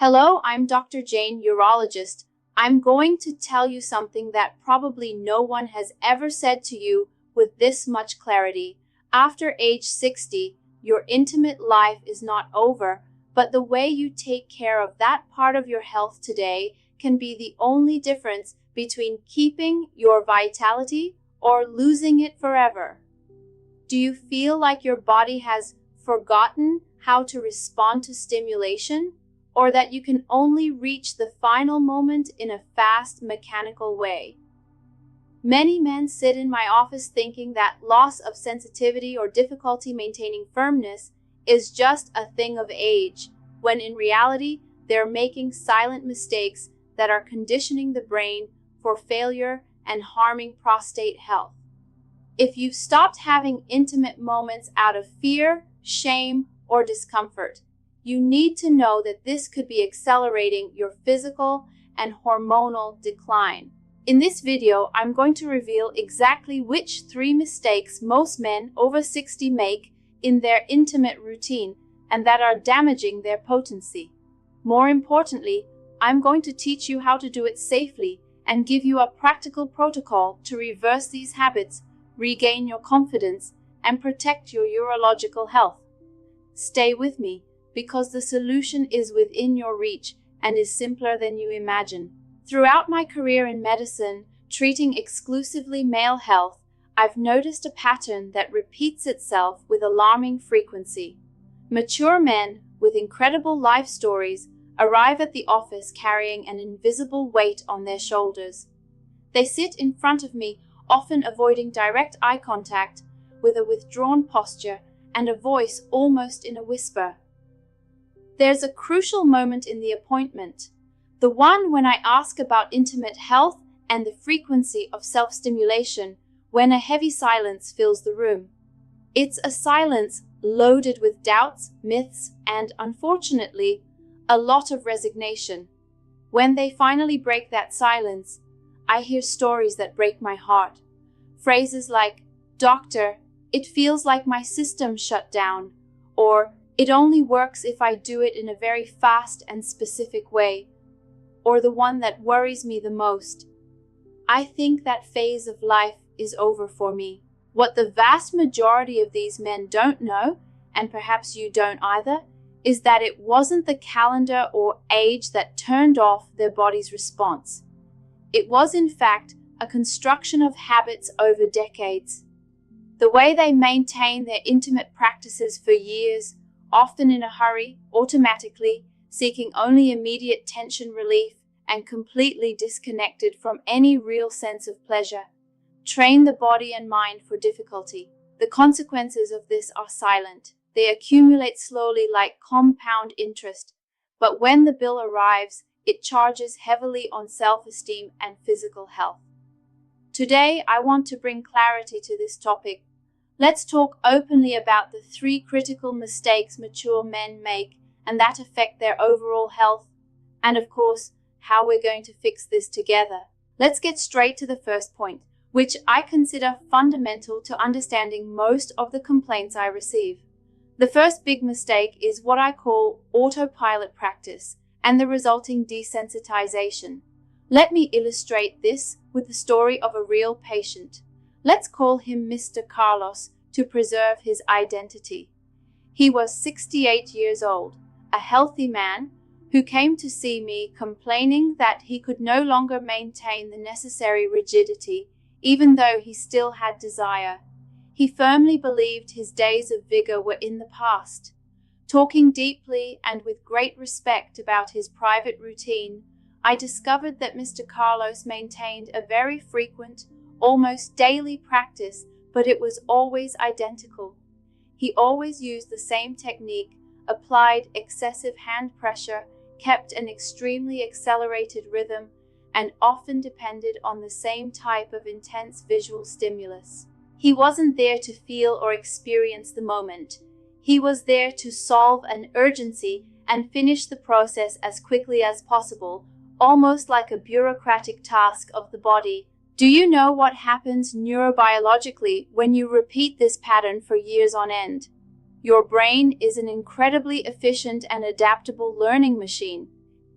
Hello, I'm Dr. Jane, urologist. I'm going to tell you something that probably no one has ever said to you with this much clarity. After age 60, your intimate life is not over, but the way you take care of that part of your health today can be the only difference between keeping your vitality or losing it forever. Do you feel like your body has forgotten how to respond to stimulation, or that you can only reach the final moment in a fast, mechanical way? Many men sit in my office thinking that loss of sensitivity or difficulty maintaining firmness is just a thing of age, when in reality, they're making silent mistakes that are conditioning the brain for failure and harming prostate health. If you've stopped having intimate moments out of fear, shame, or discomfort, you need to know that this could be accelerating your physical and hormonal decline. In this video, I'm going to reveal exactly which 3 mistakes most men over 60 make in their intimate routine and that are damaging their potency. More importantly, I'm going to teach you how to do it safely and give you a practical protocol to reverse these habits, regain your confidence, and protect your urological health. Stay with me, because the solution is within your reach and is simpler than you imagine. Throughout my career in medicine, treating exclusively male health, I've noticed a pattern that repeats itself with alarming frequency. Mature men with incredible life stories arrive at the office carrying an invisible weight on their shoulders. They sit in front of me, often avoiding direct eye contact, with a withdrawn posture and a voice almost in a whisper. There's a crucial moment in the appointment, the one when I ask about intimate health and the frequency of self-stimulation, when a heavy silence fills the room. It's a silence loaded with doubts, myths, and, unfortunately, a lot of resignation. When they finally break that silence, I hear stories that break my heart. Phrases like, "Doctor, it feels like my system shut down," or "It only works if I do it in a very fast and specific way," or the one that worries me the most: "I think that phase of life is over for me." What the vast majority of these men don't know, and perhaps you don't either, is that it wasn't the calendar or age that turned off their body's response. It was, in fact, a construction of habits over decades. The way they maintain their intimate practices for years, often in a hurry, automatically, seeking only immediate tension relief and completely disconnected from any real sense of pleasure, train the body and mind for difficulty. The consequences of this are silent. They accumulate slowly like compound interest, but when the bill arrives, it charges heavily on self-esteem and physical health. Today, I want to bring clarity to this topic. Let's talk openly about the 3 critical mistakes mature men make and that affect their overall health, and of course, how we're going to fix this together. Let's get straight to the first point, which I consider fundamental to understanding most of the complaints I receive. The first big mistake is what I call autopilot practice and the resulting desensitization. Let me illustrate this with the story of a real patient. Let's call him Mr. Carlos to preserve his identity. He was 68 years old, a healthy man who came to see me complaining that he could no longer maintain the necessary rigidity, even though he still had desire. He firmly believed his days of vigor were in the past. Talking deeply and with great respect about his private routine, I discovered that Mr. Carlos maintained a very frequent, almost daily practice, but it was always identical. He always used the same technique, applied excessive hand pressure, kept an extremely accelerated rhythm, and often depended on the same type of intense visual stimulus. He wasn't there to feel or experience the moment. He was there to solve an urgency and finish the process as quickly as possible, almost like a bureaucratic task of the body. Do you know what happens neurobiologically when you repeat this pattern for years on end? Your brain is an incredibly efficient and adaptable learning machine.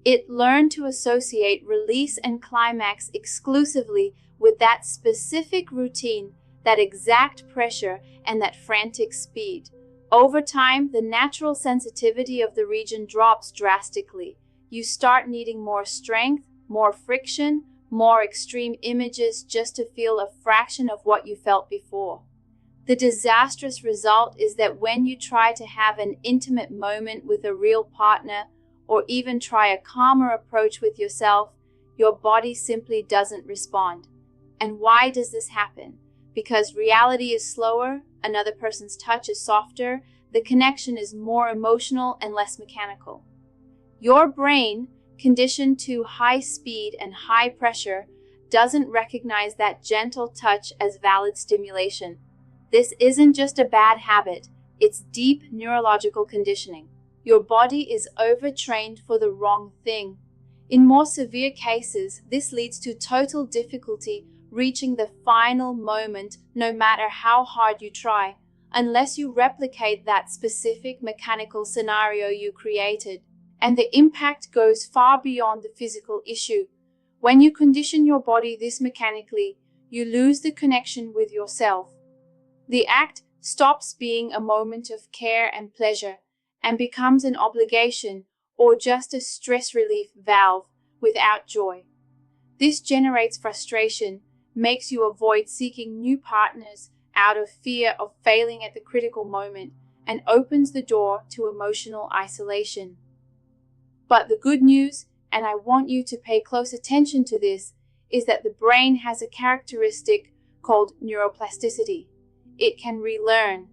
It learned to associate release and climax exclusively with that specific routine, that exact pressure, and that frantic speed. Over time, the natural sensitivity of the region drops drastically. You start needing more strength, more friction, more extreme images just to feel a fraction of what you felt before. The disastrous result is that when you try to have an intimate moment with a real partner, or even try a calmer approach with yourself, your body simply doesn't respond. And why does this happen? Because reality is slower, another person's touch is softer, the connection is more emotional and less mechanical. Your brain, conditioned to high speed and high pressure, doesn't recognize that gentle touch as valid stimulation. This isn't just a bad habit, it's deep neurological conditioning. Your body is overtrained for the wrong thing. In more severe cases, this leads to total difficulty reaching the final moment, no matter how hard you try, unless you replicate that specific mechanical scenario you created. And the impact goes far beyond the physical issue. When you condition your body this mechanically, you lose the connection with yourself. The act stops being a moment of care and pleasure and becomes an obligation or just a stress relief valve without joy. This generates frustration, makes you avoid seeking new partners out of fear of failing at the critical moment, and opens the door to emotional isolation. But the good news, and I want you to pay close attention to this, is that the brain has a characteristic called neuroplasticity. It can relearn.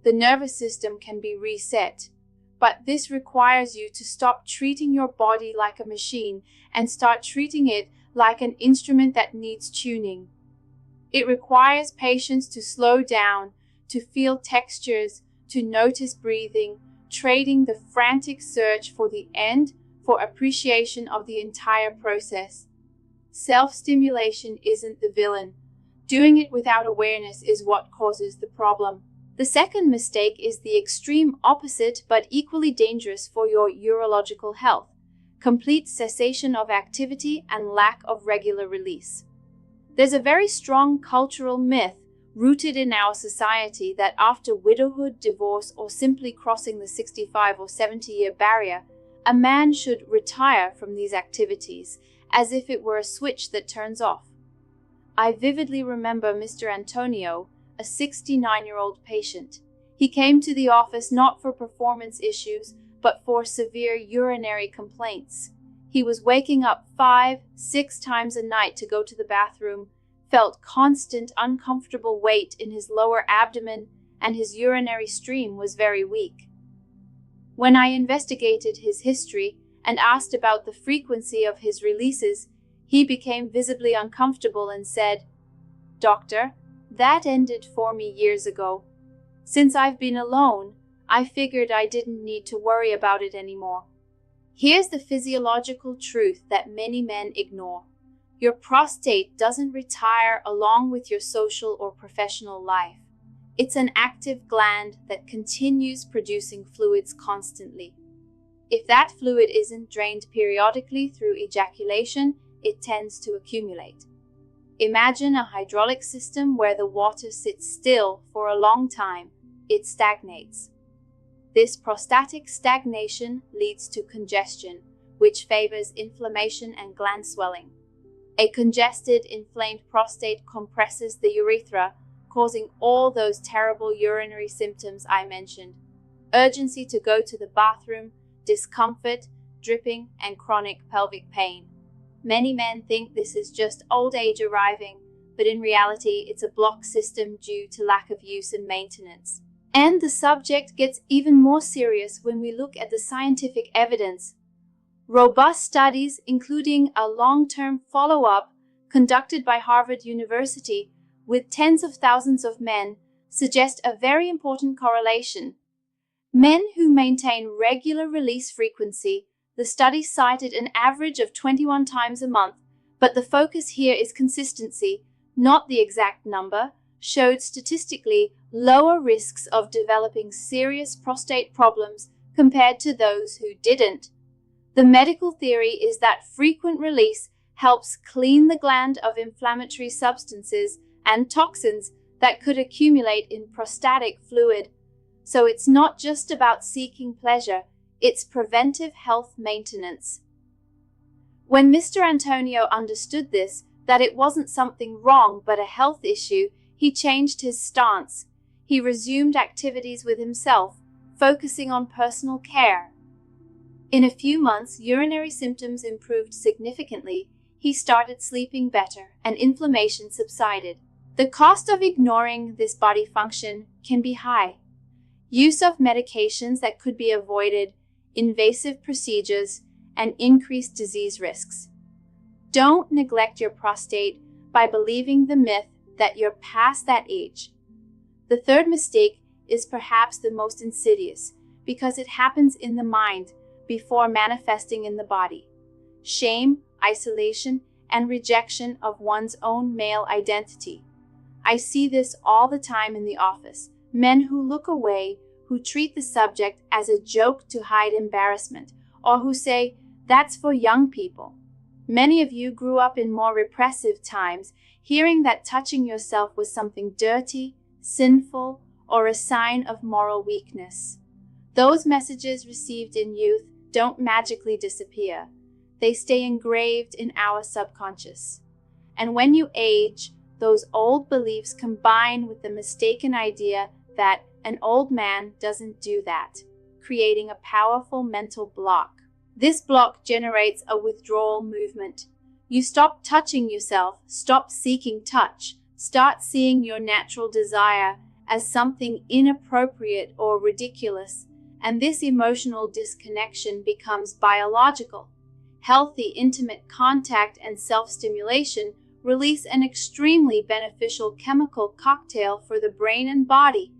The nervous system can be reset. But this requires you to stop treating your body like a machine and start treating it like an instrument that needs tuning. It requires patience to slow down, to feel textures, to notice breathing, trading the frantic search for the end for appreciation of the entire process. Self-stimulation isn't the villain. Doing it without awareness is what causes the problem. The second mistake is the extreme opposite but equally dangerous for your urological health: complete cessation of activity and lack of regular release. There's a very strong cultural myth rooted in our society that after widowhood, divorce, or simply crossing the 65 or 70-year barrier, a man should retire from these activities as if it were a switch that turns off. I vividly remember Mr. Antonio, a 69-year-old patient. He came to the office not for performance issues, but for severe urinary complaints. He was waking up 5-6 times a night to go to the bathroom, felt constant uncomfortable weight in his lower abdomen, and his urinary stream was very weak. When I investigated his history and asked about the frequency of his releases, he became visibly uncomfortable and said, "Doctor, that ended for me years ago. Since I've been alone, I figured I didn't need to worry about it anymore." Here's the physiological truth that many men ignore. Your prostate doesn't retire along with your social or professional life. It's an active gland that continues producing fluids constantly. If that fluid isn't drained periodically through ejaculation, it tends to accumulate. Imagine a hydraulic system where the water sits still for a long time. It stagnates. This prostatic stagnation leads to congestion, which favors inflammation and gland swelling. A congested, inflamed prostate compresses the urethra, causing all those terrible urinary symptoms I mentioned: urgency to go to the bathroom, discomfort, dripping, and chronic pelvic pain. Many men think this is just old age arriving, but in reality, it's a block system due to lack of use and maintenance. And the subject gets even more serious when we look at the scientific evidence. Robust studies, including a long-term follow-up conducted by Harvard University with tens of thousands of men, suggest a very important correlation. Men who maintain regular release frequency, the study cited an average of 21 times a month, but the focus here is consistency, not the exact number, showed statistically lower risks of developing serious prostate problems compared to those who didn't. The medical theory is that frequent release helps clean the gland of inflammatory substances and toxins that could accumulate in prostatic fluid. So it's not just about seeking pleasure, it's preventive health maintenance. When Mr. Antonio understood this, that it wasn't something wrong but a health issue, he changed his stance. He resumed activities with himself, focusing on personal care. In a few months, urinary symptoms improved significantly. He started sleeping better, and inflammation subsided. The cost of ignoring this body function can be high. Use of medications that could be avoided, invasive procedures, and increased disease risks. Don't neglect your prostate by believing the myth that you're past that age. The third mistake is perhaps the most insidious because it happens in the mind before manifesting in the body. Shame, isolation, and rejection of one's own male identity. I see this all the time in the office. Men who look away, who treat the subject as a joke to hide embarrassment, or who say, "That's for young people." Many of you grew up in more repressive times, hearing that touching yourself was something dirty, sinful, or a sign of moral weakness. Those messages received in youth don't magically disappear. They stay engraved in our subconscious. And when you age, those old beliefs combine with the mistaken idea that an old man doesn't do that, creating a powerful mental block. This block generates a withdrawal movement. You stop touching yourself, stop seeking touch, start seeing your natural desire as something inappropriate or ridiculous, and this emotional disconnection becomes biological. Healthy, intimate contact and self-stimulation release an extremely beneficial chemical cocktail for the brain and body: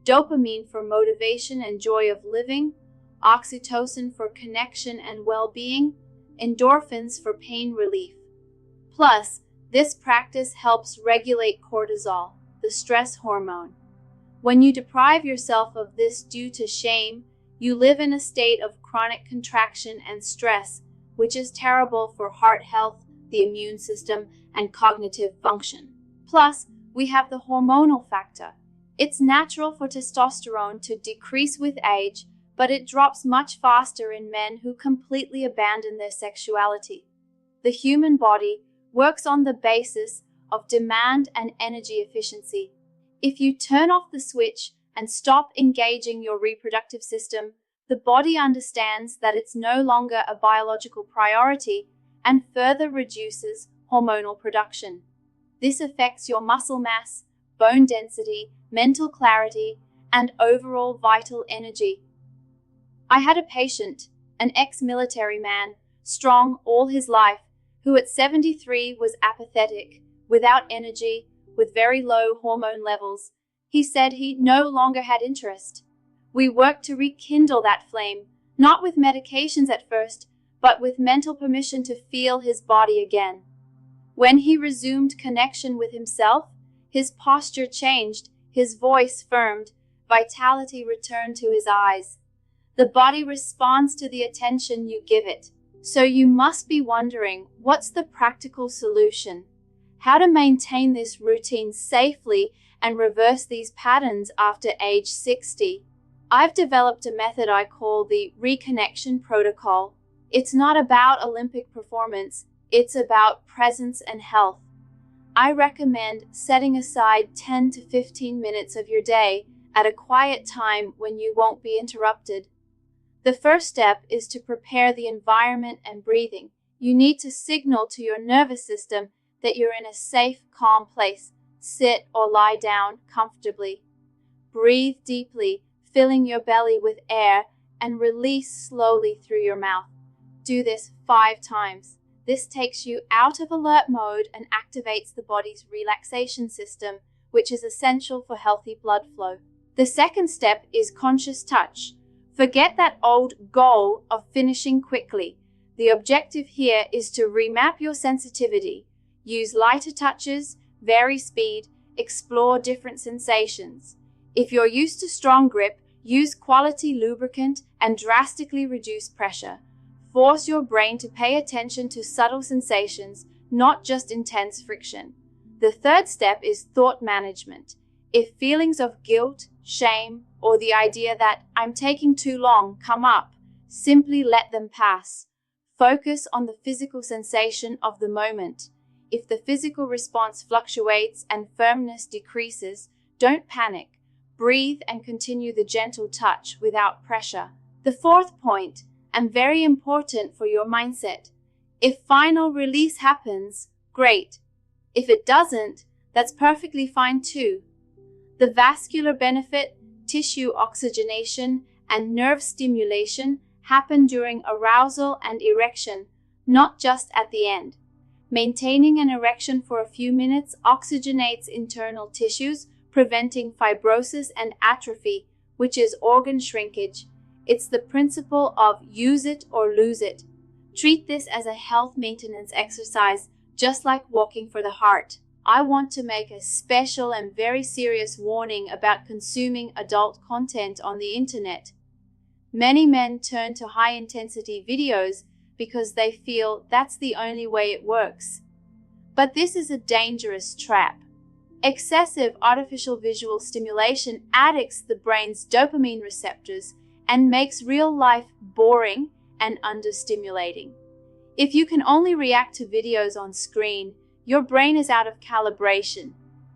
dopamine for motivation and joy of living, oxytocin for connection and well-being, endorphins for pain relief. Plus, this practice helps regulate cortisol, the stress hormone. When you deprive yourself of this due to shame, you live in a state of chronic contraction and stress, which is terrible for heart health, the immune system, and cognitive function. Plus, we have the hormonal factor. It's natural for testosterone to decrease with age, but it drops much faster in men who completely abandon their sexuality. The human body works on the basis of demand and energy efficiency. If you turn off the switch and stop engaging your reproductive system, the body understands that it's no longer a biological priority and further reduces hormonal production. This affects your muscle mass, bone density, mental clarity, and overall vital energy. I had a patient, an ex-military man, strong all his life, who at 73 was apathetic, without energy, with very low hormone levels. He said he no longer had interest. We worked to rekindle that flame, not with medications at first, but with mental permission to feel his body again. When he resumed connection with himself, his posture changed, his voice firmed, vitality returned to his eyes. The body responds to the attention you give it. So you must be wondering, what's the practical solution? How to maintain this routine safely and reverse these patterns after age 60? I've developed a method I call the reconnection protocol. It's not about Olympic performance, it's about presence and health. I recommend setting aside 10 to 15 minutes of your day at a quiet time when you won't be interrupted. The first step is to prepare the environment and breathing. You need to signal to your nervous system that you're in a safe, calm place. Sit or lie down comfortably. Breathe deeply, filling your belly with air, and release slowly through your mouth. Do this 5 times. This takes you out of alert mode and activates the body's relaxation system, which is essential for healthy blood flow. The second step is conscious touch. Forget that old goal of finishing quickly. The objective here is to remap your sensitivity. Use lighter touches, vary speed, explore different sensations. If you're used to strong grip, use quality lubricant and drastically reduce pressure. Force your brain to pay attention to subtle sensations, not just intense friction. The third step is thought management. If feelings of guilt, shame, or the idea that I'm taking too long come up, simply let them pass. Focus on the physical sensation of the moment. If the physical response fluctuates and firmness decreases, don't panic. Breathe and continue the gentle touch without pressure. The fourth point, and very important for your mindset, if final release happens, great. If it doesn't, that's perfectly fine too. The vascular benefit, tissue oxygenation, and nerve stimulation happen during arousal and erection, not just at the end. Maintaining an erection for a few minutes oxygenates internal tissues, preventing fibrosis and atrophy, which is organ shrinkage. It's the principle of use it or lose it. Treat this as a health maintenance exercise, just like walking for the heart. I want to make a special and very serious warning about consuming adult content on the internet. Many men turn to high-intensity videos because they feel that's the only way it works. But this is a dangerous trap. Excessive artificial visual stimulation addicts the brain's dopamine receptors and makes real life boring and understimulating. If you can only react to videos on screen, your brain is out of calibration.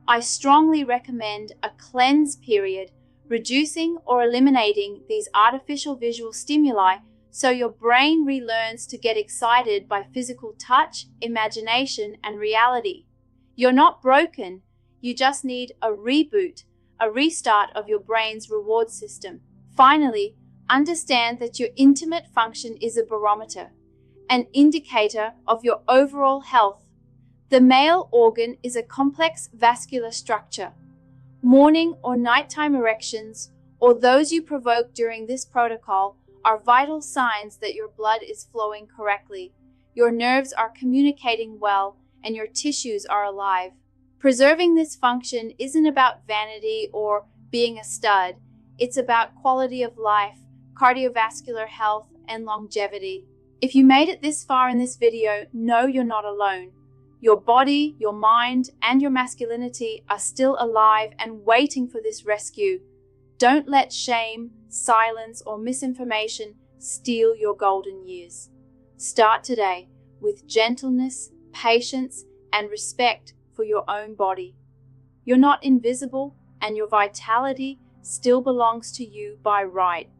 I strongly recommend a cleanse period, reducing or eliminating these artificial visual stimuli so your brain relearns to get excited by physical touch, imagination, and reality. You're not broken, you just need a reboot, a restart of your brain's reward system. Finally, understand that your intimate function is a barometer, an indicator of your overall health. The male organ is a complex vascular structure. Morning or nighttime erections, or those you provoke during this protocol, are vital signs that your blood is flowing correctly, your nerves are communicating well, and your tissues are alive. Preserving this function isn't about vanity or being a stud. It's about quality of life, cardiovascular health, and longevity. If you made it this far in this video, know you're not alone. Your body, your mind, and your masculinity are still alive and waiting for this rescue. Don't let shame, silence, or misinformation steal your golden years. Start today with gentleness, patience, and respect for your own body. You're not invisible, and your vitality still belongs to you by right.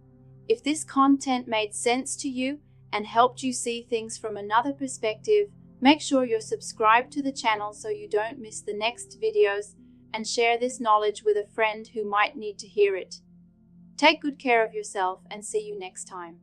If this content made sense to you and helped you see things from another perspective, make sure you're subscribed to the channel so you don't miss the next videos, and share this knowledge with a friend who might need to hear it. Take good care of yourself and see you next time.